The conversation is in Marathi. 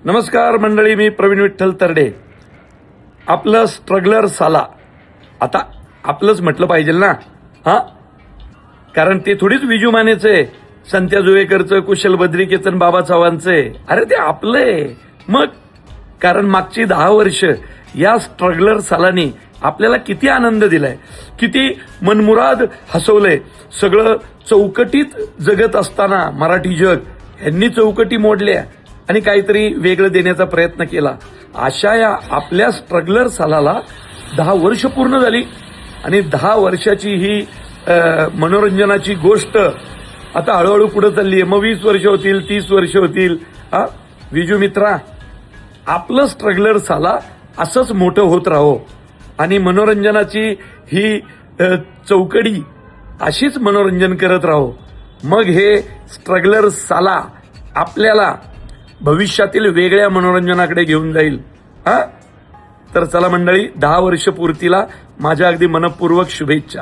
नमस्कार मंडळी, मी प्रवीण विठ्ठल तरडे. आपलं स्ट्रगलर साला आता आपलंच म्हटलं पाहिजे ना, कारण ते थोडीच विजू मानेचे, संत्या जुवेकरचं, कुशल बद्रिकेचं, बाबा चव्हाणचे. अरे ते आपलंय. मग कारण मागची 10 वर्ष या स्ट्रगलर सालानी आपल्याला किती आनंद दिलाय, किती मनमुराद हसवलंय. सगळं चौकटीत जगत असताना मराठी जग यांनी चौकटी मोडल्या आणि काहीतरी वेगळं देण्याचा प्रयत्न केला. अशा या आपल्या स्ट्रगलर सालाला 10 वर्ष पूर्ण झाली आणि 10 वर्षाची ही मनोरंजनाची गोष्ट आता हळूहळू पुढे चालली आहे. मग 20 वर्ष होतील, 30 वर्ष होतील. विजू मित्रा, आपलं स्ट्रगलर साला असंच मोठं होत राहो आणि मनोरंजनाची ही चौकडी अशीच मनोरंजन करत राहो. मग हे स्ट्रगलर साला आपल्याला भविष्यातील वेगळ्या मनोरंजनाकडे घेऊन जाईल. तर चला मंडळी, 10 वर्ष पूर्तीला माझ्या अगदी मनपूर्वक शुभेच्छा.